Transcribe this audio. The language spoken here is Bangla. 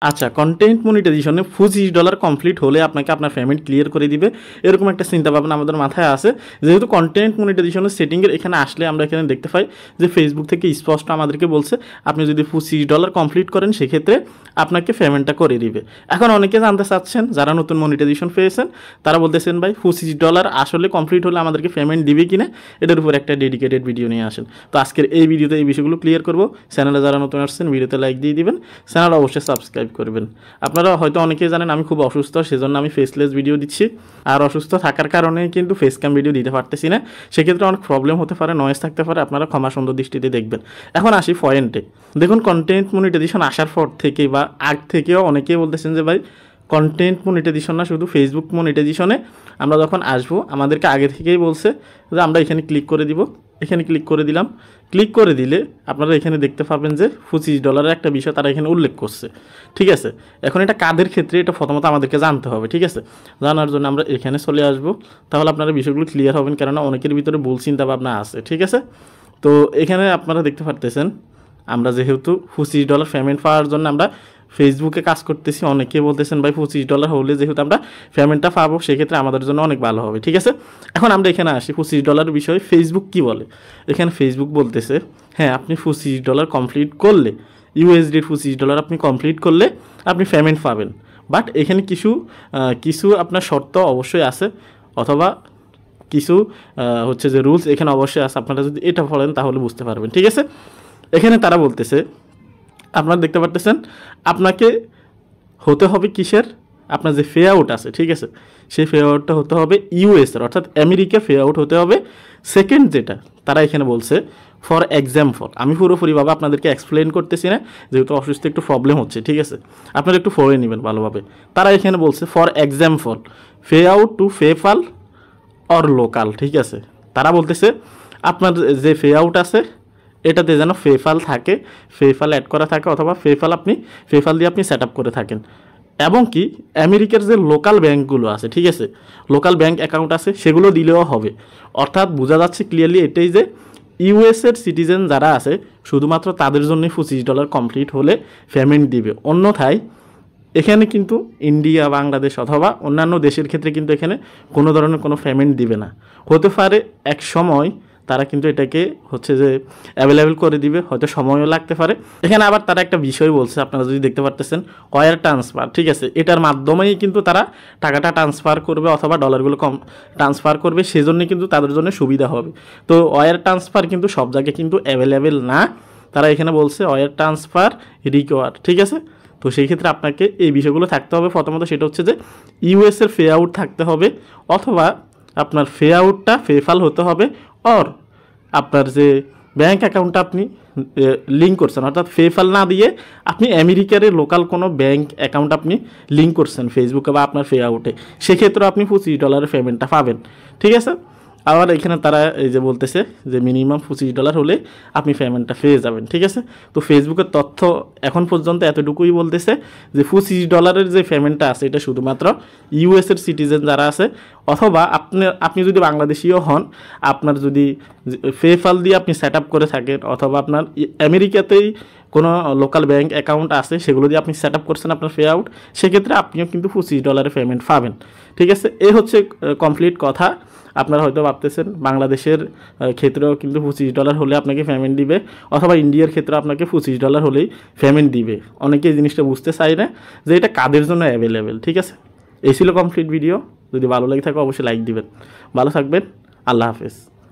আচ্ছা, কন্টেন্ট মনিটাইজেশনে $25 কমপ্লিট হলে আপনাকে আপনার পেমেন্ট ক্লিয়ার করে দিবে, এরকম একটা চিন্তাভাবনা আমাদের মাথায় আছে। যেহেতু কন্টেন্ট মনিটাইজেশনের সেটিংয়ের এখানে আসলে আমরা এখানে দেখতে পাই যে ফেসবুক থেকে স্পষ্ট আমাদেরকে বলছে আপনি যদি $25 কমপ্লিট করেন সেক্ষেত্রে আপনাকে পেমেন্টটা করে দিবে। এখন অনেকে জানতে চাচ্ছেন যারা নতুন মনিটাইজেশন পেয়েছেন তারা বলতেছেন ভাই $25 আসলে কমপ্লিট হলে আমাদেরকে পেমেন্ট দিবে কিনা, এটার উপর একটা ডেডিকেটেড ভিডিও নিয়ে আসেন। তো আজকের এই ভিডিওতে এই বিষয়গুলো ক্লিয়ার করবো। চ্যানেলে যারা নতুন আসছেন ভিডিওতে লাইক দিয়ে দিবেন, চ্যানেল অবশ্যই সাবস্ক্রাইব করবেন। আপনারা হয়তো অনেকেই জানেন আমি খুব অসুস্থ, সেজন্য আমি ফেসলেস ভিডিও দিচ্ছি। আর অসুস্থ থাকার কারণে কিন্তু ফেস ক্যাম ভিডিও দিতে পারতেছি না, সেক্ষেত্রে অনেক প্রবলেম হতে পারে, নয়েজ থাকতে পারে, আপনারা ক্ষমা সুন্দর দৃষ্টিতে দেখবেন। এখন আসি পয়েন্টে। দেখুন, কন্টেন্ট মনিটাইজেশন আসার পর থেকে বা আগ থেকেও অনেকেই বলতেছেন যে ভাই কন্টেন্ট মনিটাইজেশন না, শুধু ফেসবুক মনিটাইজেশনে আমরা যখন আসবো আমাদেরকে আগে থেকেই বলছে যে আমরা এখানে ক্লিক করে দিব। এখানে ক্লিক করে দিলাম। ক্লিক করে দিলে আপনারা এখানে দেখতে পাবেন যে $25 একটা বিষয় তারা এখানে উল্লেখ করছে। ঠিক আছে, এখন এটা কাদের ক্ষেত্রে এটা প্রথমত আমাদেরকে জানতে হবে। ঠিক আছে, জানার জন্য আমরা এখানে চলে আসব, তাহলে আপনারা বিষয়গুলো ক্লিয়ার হবেন, কেননা অনেকের ভিতরে ভুল চিন্তা ভাবনা আছে। ঠিক আছে, তো এখানে আপনারা দেখতে পারতেছেন আমরা যেহেতু $25 পেমেন্ট পাওয়ার জন্য আমরা ফেসবুকে কাজ করতেছি, অনেকে বলতেছেন ভাই $25 হলে যেহেতু আমরা পেমেন্টটা পাবো সেক্ষেত্রে আমাদের জন্য অনেক ভালো হবে। ঠিক আছে, এখন আমরা এখানে আসি $25 বিষয়ে ফেসবুক কি বলে। এখানে ফেসবুক বলতেছে হ্যাঁ, আপনি $25 কমপ্লিট করলে, ইউএসডির $25 আপনি কমপ্লিট করলে আপনি পেমেন্ট পাবেন। বাট এখানে কিছু আপনার শর্ত অবশ্যই আছে, অথবা কিছু হচ্ছে যে রুলস এখানে অবশ্যই আছে। আপনারা যদি এটা ফলেন তাহলে বুঝতে পারবেন। ঠিক আছে, এখানে তারা বলতেছে আপনারা দেখতে পারতেছেন আপনাকে হতে হবে কিসের, আপনার যে পে আউট আছে, ঠিক আছে, সেই পে আউটটা হতে হবে ইউএসের, অর্থাৎ আমেরিকা পে আউট হতে হবে। সেকেন্ড যেটা তারা এখানে বলছে, ফর এক্সাম্পল, আমি পুরোপুরিভাবে আপনাদেরকে এক্সপ্লেন করতেছি না যেহেতু অসুস্থ একটু প্রবলেম হচ্ছে। ঠিক আছে, আপনারা একটু পড়ে নেবেন ভালোভাবে। তারা এখানে বলছে for example pay out to PayPal or local. ঠিক আছে, তারা বলতেছে আপনার যে পে আউট আছে এটাতে যেন পেপ্যাল থাকে, পেপ্যাল অ্যাড করা থাকে, অথবা পেপ্যাল দিয়ে আপনি সেট আপ করে থাকেন। এবং কি আমেরিকার যে লোকাল ব্যাঙ্কগুলো আছে, ঠিক আছে, লোকাল ব্যাঙ্ক অ্যাকাউন্ট আছে, সেগুলো দিলেও হবে। অর্থাৎ বোঝা যাচ্ছে ক্লিয়ারলি এটাই যে ইউএসের সিটিজেন যারা আছে শুধুমাত্র তাদের জন্যই $25 কমপ্লিট হলে পেমেন্ট দিবে। অন্যথায় এখানে কিন্তু ইন্ডিয়া, বাংলাদেশ অথবা অন্যান্য দেশের ক্ষেত্রে কিন্তু এখানে কোনো ধরনের কোনো পেমেন্ট দিবে না। হতে পারে এক সময় তারা কিন্তু এটাকে হচ্ছে যে অ্যাভেলেবেল করে দিবে, হয়তো সময়ও লাগতে পারে। এখানে আবার তারা একটা বিষয় বলছে, আপনারা যদি দেখতে পারতেছেন ওয়ার ট্রান্সফার। ঠিক আছে, এটার মাধ্যমেই কিন্তু তারা টাকাটা ট্রান্সফার করবে অথবা ডলারগুলো ট্রান্সফার করবে, সেজন্যই কিন্তু তাদের জন্য সুবিধা হবে। তো ওয়ার ট্রান্সফার কিন্তু সব জায়গায় কিন্তু অ্যাভেলেবেল না, তারা এখানে বলছে ওয়ার ট্রান্সফার রিকোয়ার্ড। ঠিক আছে, তো সেই ক্ষেত্রে আপনাকে এই বিষয়গুলো থাকতে হবে। প্রথমত সেটা হচ্ছে যে ইউএসের পে আউট থাকতে হবে, অথবা আপনার পে আউটটা পেপ্যাল হতে হবে, অর আপনার যে ব্যাঙ্ক অ্যাকাউন্টটা আপনি লিঙ্ক করছেন, অর্থাৎ পেপ্যাল না দিয়ে আপনি আমেরিকার লোকাল কোনো ব্যাঙ্ক অ্যাকাউন্ট আপনি লিঙ্ক করছেন ফেসবুকে বা আপনার পে আউটে, সেক্ষেত্রে আপনি $25 পেমেন্টটা পাবেন। ঠিক আছে, আবার এখানে তারা এই যে বলতেছে যে মিনিমাম $25 হলে আপনি পেমেন্টটা পেয়ে যাবেন। ঠিক আছে, তো ফেসবুকের তথ্য এখন পর্যন্ত এতটুকুই বলতেছে যে $25 যে পেমেন্টটা আছে এটা শুধুমাত্র ইউএসের সিটিজেন যারা আছে, অথবা আপনি যদি বাংলাদেশিও হন, আপনার যদি পেপ্যাল দিয়ে আপনি সেট আপ করে থাকেন, অথবা আপনার আমেরিকাতেই কোনো লোকাল ব্যাঙ্ক অ্যাকাউন্ট আছে সেগুলো দিয়ে আপনি সেট আপ করছেন আপনার পে আউট, সেক্ষেত্রে আপনিও কিন্তু $25 পেমেন্ট পাবেন। ঠিক আছে, এই হচ্ছে কমপ্লিট কথা। আপনারা হয়তো ভাবতেছেন বাংলাদেশের ক্ষেত্রেও কিন্তু $25 হলে আপনাকে পেমেন্ট দিবে, অথবা ইন্ডিয়ার ক্ষেত্রে আপনাকে $25 হলেই পেমেন্ট দিবে। অনেকে এই জিনিসটা বুঝতে চায় না যে এটা কাদের জন্য অ্যাভেলেবেল। ঠিক আছে, এই ছিল কমপ্লিট ভিডিও। যদি ভালো লাগে থাকে অবশ্যই লাইক দিবেন। ভালো থাকবেন, আল্লাহ হাফেজ।